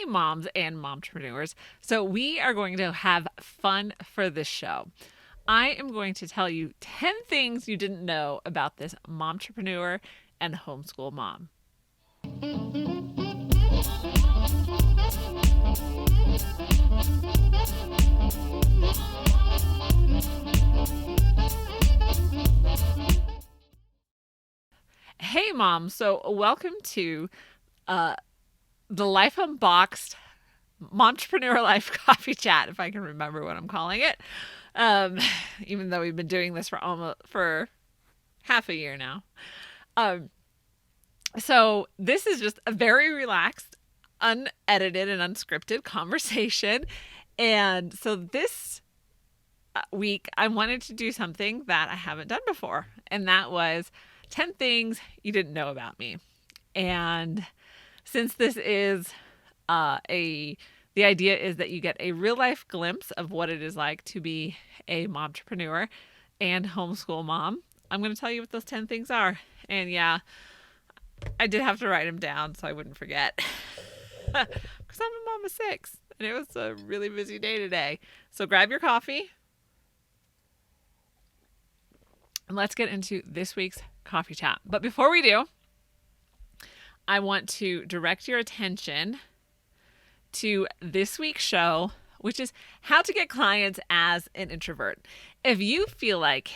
Hey, moms and momtrepreneurs. So, we are going to have fun for this show. I am going to tell you 10 things you didn't know about this momtrepreneur and homeschool mom. Hey, mom. So, welcome to the Life Unboxed Momtrepreneur Life Coffee Chat, if I can remember what I'm calling it. Um, Even though we've been doing this for half a year now. So this is just a very relaxed, unedited, and unscripted conversation. And so this week, I wanted to do something that I haven't done before, and that was 10 things you didn't know about me. And since this is the idea is that you get a real life glimpse of what it is like to be a momtrepreneur and homeschool mom, I'm going to tell you what those 10 things are. And yeah, I did have to write them down so I wouldn't forget. Because I'm a mom of 6 and it was a really busy day today. So grab your coffee and let's get into this week's coffee chat. But before we do, I want to direct your attention to this week's show, which is how to get clients as an introvert. If you feel like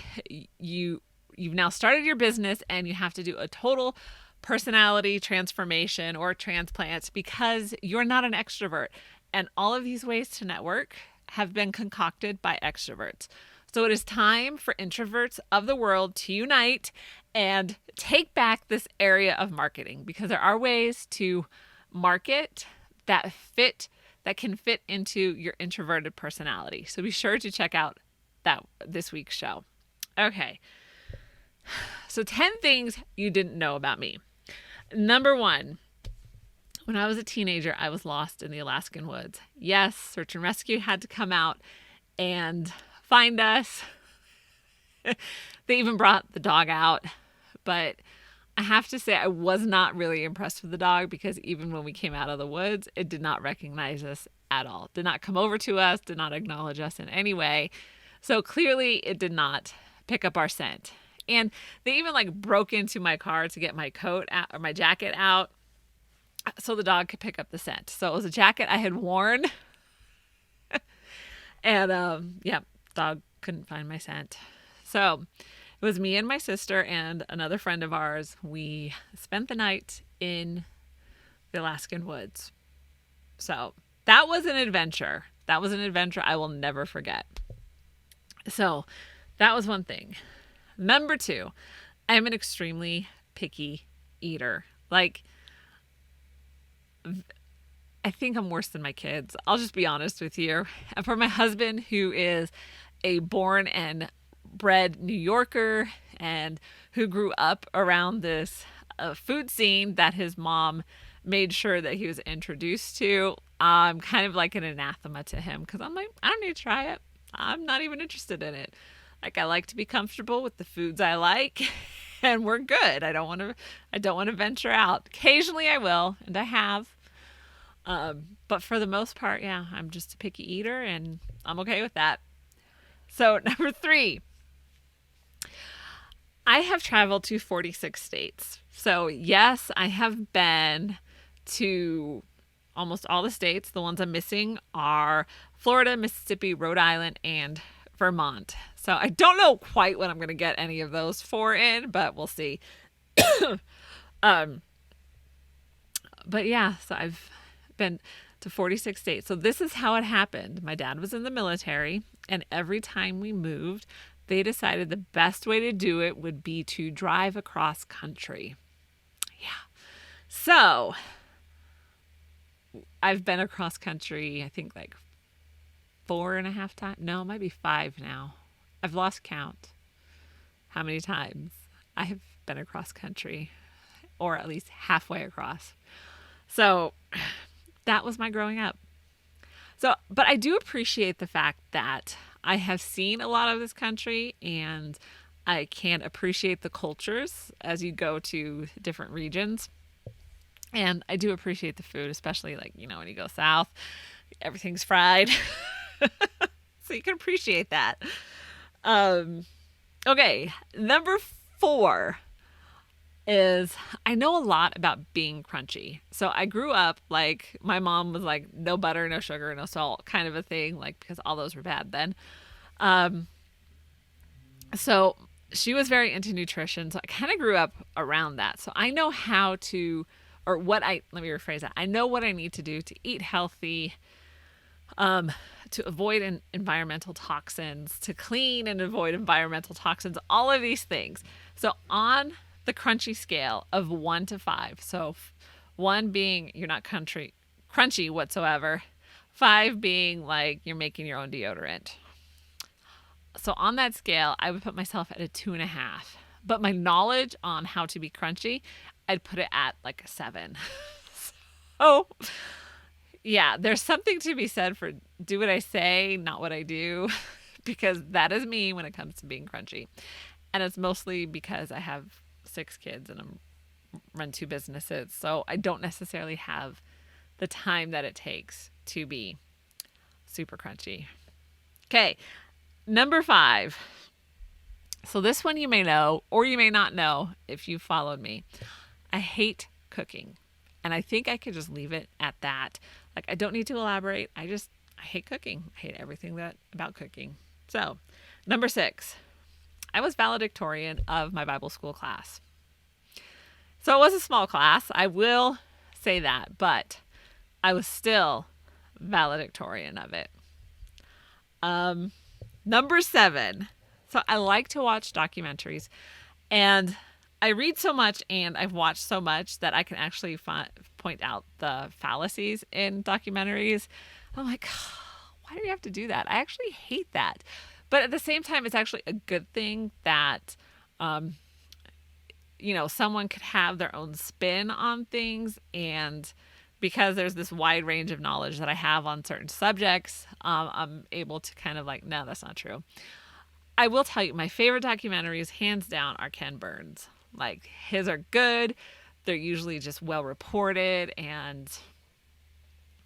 you've now started your business and you have to do a total personality transformation or transplant because you're not an extrovert, and all of these ways to network have been concocted by extroverts. So it is time for introverts of the world to unite and take back this area of marketing, because there are ways to market that can fit into your introverted personality. So be sure to check out this week's show. Okay. So 10 things you didn't know about me. Number 1, when I was a teenager, I was lost in the Alaskan woods. Yes, search and rescue had to come out and find us. They even brought the dog out, but I have to say I was not really impressed with the dog, because even when we came out of the woods, it did not recognize us at all. Did not come over to us, did not acknowledge us in any way. So clearly it did not pick up our scent. And they even broke into my car to get my coat out, or my jacket out, so the dog could pick up the scent. So it was a jacket I had worn. And dog couldn't find my scent. So it was me and my sister and another friend of ours. We spent the night in the Alaskan woods. So that was an adventure. That was an adventure I will never forget. So that was one thing. Number 2, I'm an extremely picky eater. I think I'm worse than my kids. I'll just be honest with you. And for my husband, who is a born and bred New Yorker and who grew up around this food scene that his mom made sure that he was introduced to, I'm kind of like an anathema to him, because I'm like, I don't need to try it. I'm not even interested in it. I like to be comfortable with the foods I like, and we're good. I don't want to venture out. Occasionally I will, and I have. But for the most part, yeah, I'm just a picky eater, and I'm okay with that. So number 3, I have traveled to 46 states. So yes, I have been to almost all the states. The ones I'm missing are Florida, Mississippi, Rhode Island, and Vermont. So I don't know quite when I'm going to get any of those 4 in, but we'll see. But yeah, so I've been to 46 states. So this is how it happened. My dad was in the military, and every time we moved, they decided the best way to do it would be to drive across country. Yeah. So I've been across country, I think 4.5 times. No, it might be 5 now. I've lost count how many times I have been across country, or at least halfway across. So that was my growing up. So, but I do appreciate the fact that I have seen a lot of this country, and I can appreciate the cultures as you go to different regions. And I do appreciate the food, especially like, when you go south, everything's fried. So you can appreciate that. Um, okay, number 4 is I know a lot about being crunchy. So I grew up like my mom was like no butter, no sugar, no salt kind of a thing, like because all those were bad then. Um, so she was very into nutrition. So I kind of grew up around that. So I know how to, or what I, let me rephrase that. I know what I need to do to eat healthy, to avoid environmental toxins, to clean and avoid environmental toxins, all of these things. So on the crunchy scale of 1 to 5, so 1 being you're not crunchy whatsoever, 5 being like you're making your own deodorant. So on that scale, I would put myself at a 2.5. But my knowledge on how to be crunchy, I'd put it at like a 7. So yeah, there's something to be said for do what I say, not what I do, because that is me when it comes to being crunchy. And it's mostly because I have 6 kids and I run 2 businesses. So I don't necessarily have the time that it takes to be super crunchy. Okay, number 5. So this one you may know, or you may not know if you followed me. I hate cooking. And I think I could just leave it at that. Like, I don't need to elaborate. I hate cooking. I hate everything about cooking. So, number 6, I was valedictorian of my Bible school class. So it was a small class. I will say that, but I was still valedictorian of it. Number 7. So I like to watch documentaries, and I read so much and I've watched so much that I can actually point out the fallacies in documentaries. I'm like, why do you have to do that? I actually hate that. But at the same time, it's actually a good thing that, someone could have their own spin on things. And because there's this wide range of knowledge that I have on certain subjects, I'm able to kind of like, no, that's not true. I will tell you, my favorite documentaries, hands down, are Ken Burns. Like, his are good. They're usually just well reported and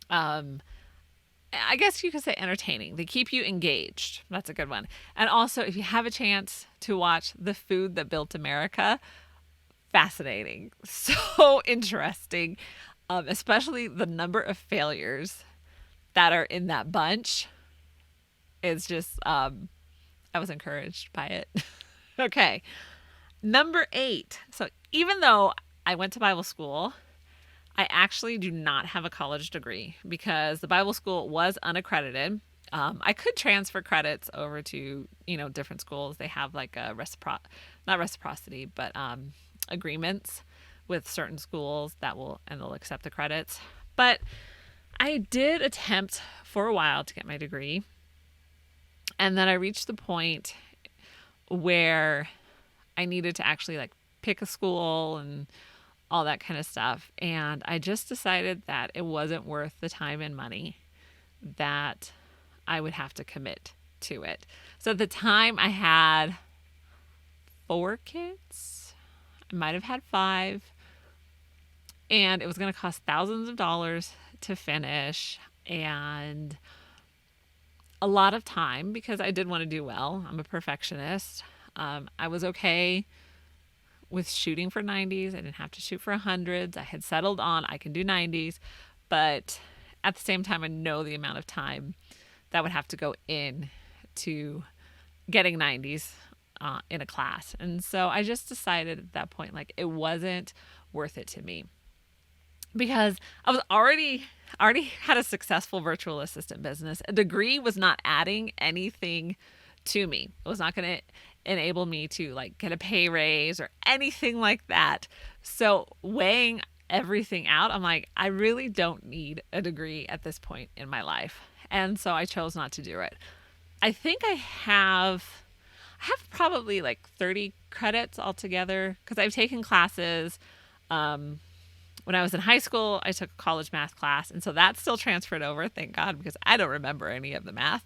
I guess you could say entertaining. They keep you engaged. That's a good one. And also, if you have a chance to watch The Food That Built America, fascinating. So interesting. Especially the number of failures that are in that bunch. It's just, I was encouraged by it. Okay. Number 8. So even though I went to Bible school, I actually do not have a college degree because the Bible school was unaccredited. I could transfer credits over to, different schools. They have like a not reciprocity, but agreements with certain schools they'll accept the credits. But I did attempt for a while to get my degree. And then I reached the point where I needed to actually like pick a school and all that kind of stuff. And I just decided that it wasn't worth the time and money that I would have to commit to it. So at the time I had 4 kids. I might have had 5. And it was going to cost thousands of dollars to finish and a lot of time because I did want to do well. I'm a perfectionist. I was okay with shooting for 90s. I didn't have to shoot for 100s. I had settled on I can do 90s, but at the same time, I know the amount of time that would have to go in to getting 90s in a class. And so I just decided at that point, like, it wasn't worth it to me because I was already had a successful virtual assistant business. A degree was not adding anything to me. It was not going to enable me to like get a pay raise or anything like that. So weighing everything out, I'm like, I really don't need a degree at this point in my life. And so I chose not to do it. I think I have probably like 30 credits altogether because I've taken classes. When I was in high school, I took a college math class. And so that's still transferred over, thank God, because I don't remember any of the math.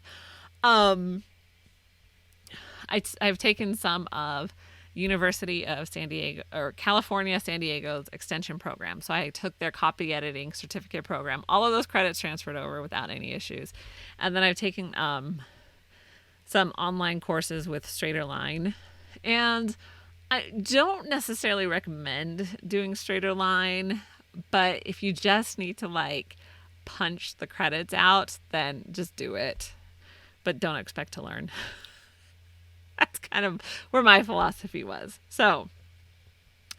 I've taken some of University of San Diego, or California, San Diego's extension program. So I took their copy editing certificate program. All of those credits transferred over without any issues. And then I've taken some online courses with Straighterline. And I don't necessarily recommend doing Straighterline, but if you just need to like punch the credits out, then just do it. But don't expect to learn. That's kind of where my philosophy was. So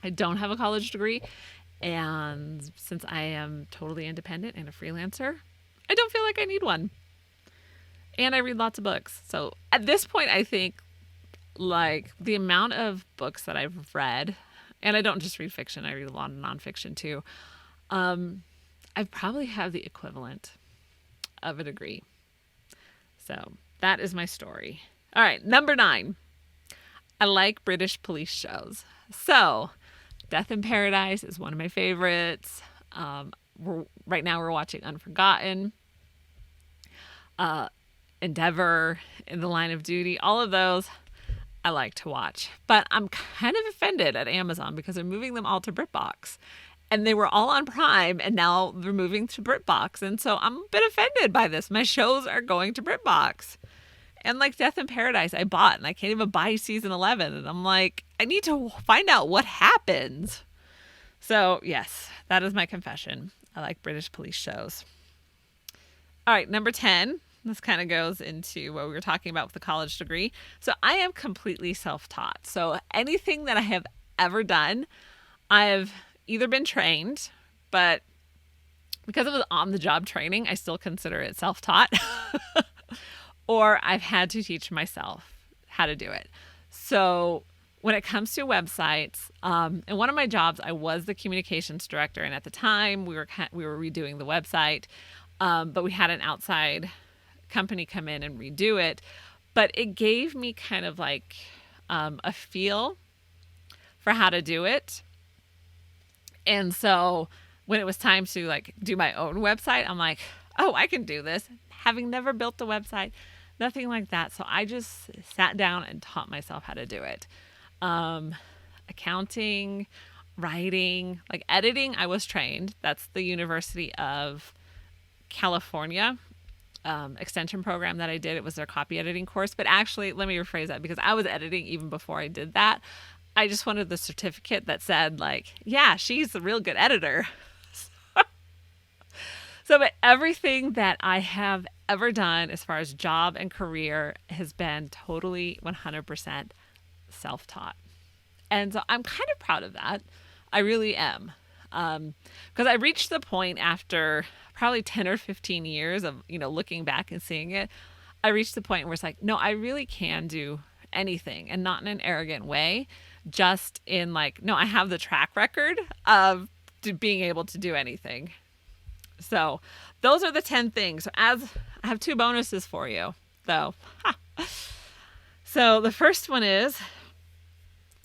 I don't have a college degree. And since I am totally independent and a freelancer, I don't feel like I need one. And I read lots of books. So at this point, I think like the amount of books that I've read, and I don't just read fiction, I read a lot of nonfiction too. I probably have the equivalent of a degree. So that is my story. All right, number 9. I like British police shows. So, Death in Paradise is one of my favorites. Right now we're watching Unforgotten, Endeavor, In the Line of Duty. All of those I like to watch. But I'm kind of offended at Amazon because they're moving them all to BritBox. And they were all on Prime, and now they're moving to BritBox. And so I'm a bit offended by this. My shows are going to BritBox. And like Death in Paradise, I bought, and I can't even buy season 11. And I'm like, I need to find out what happens. So yes, that is my confession. I like British police shows. All right, number 10. This kind of goes into what we were talking about with the college degree. So I am completely self-taught. So anything that I have ever done, I've either been trained, but because it was on-the-job training, I still consider it self-taught. Or I've had to teach myself how to do it. So when it comes to websites, in one of my jobs, I was the communications director. And at the time, we were redoing the website, but we had an outside company come in and redo it. But it gave me kind of like a feel for how to do it. And so when it was time to like do my own website, I'm like, oh, I can do this. Having never built a website, nothing like that. So I just sat down and taught myself how to do it. Accounting, writing, like editing, I was trained. That's the University of California extension program that I did. It was their copy editing course. But actually, let me rephrase that, because I was editing even before I did that. I just wanted the certificate that said like, yeah, she's a real good editor. So, but everything that I have ever done as far as job and career has been totally 100% self-taught. And so I'm kind of proud of that. I really am. Because I reached the point after probably 10 or 15 years of, looking back and seeing it, I reached the point where it's like, no, I really can do anything, and not in an arrogant way, just in like, no, I have the track record of being able to do anything. So those are the 10 things. So I have 2 bonuses for you, though. So the first one is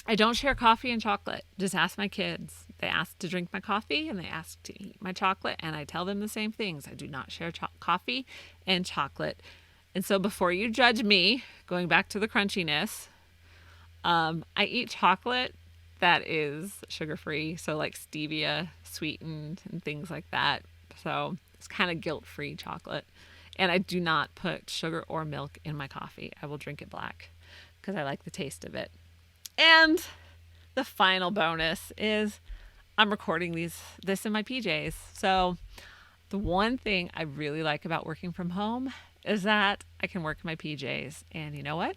I don't share coffee and chocolate. Just ask my kids. They ask to drink my coffee and they ask to eat my chocolate, and I tell them the same things. I do not share coffee and chocolate. And so before you judge me, going back to the crunchiness, I eat chocolate that is sugar-free, so like stevia sweetened and things like that. So it's kind of guilt-free chocolate. And I do not put sugar or milk in my coffee. I will drink it black because I like the taste of it. And the final bonus is I'm recording this in my PJs. So the one thing I really like about working from home is that I can work in my PJs. And you know what?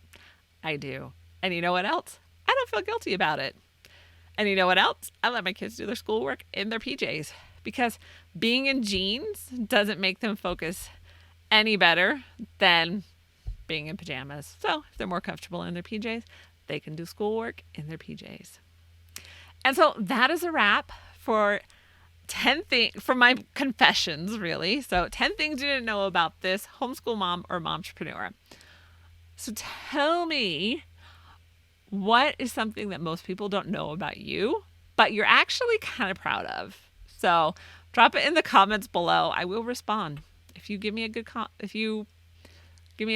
I do. And you know what else? I don't feel guilty about it. And you know what else? I let my kids do their schoolwork in their PJs, because being in jeans doesn't make them focus any better than being in pajamas. So if they're more comfortable in their PJs, they can do schoolwork in their PJs. And so that is a wrap for 10 things, for my confessions, really. So 10 things you didn't know about this homeschool mom or momtrepreneur. So tell me, what is something that most people don't know about you, but you're actually kind of proud of? So drop it in the comments below. I will respond. If you give me a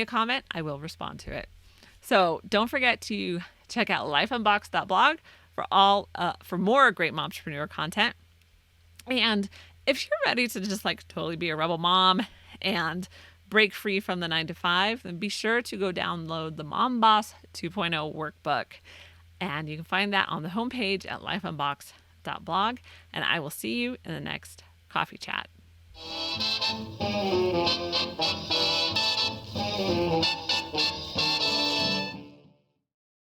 comment, I will respond to it. So don't forget to Check out lifeunboxed.blog for more great momtrepreneur content. And if you're ready to just like totally be a rebel mom and break free from the 9-to-5, then be sure to go download the Mom Boss 2.0 workbook. And you can find that on the homepage at lifeunboxed.blog. And I will see you in the next coffee chat.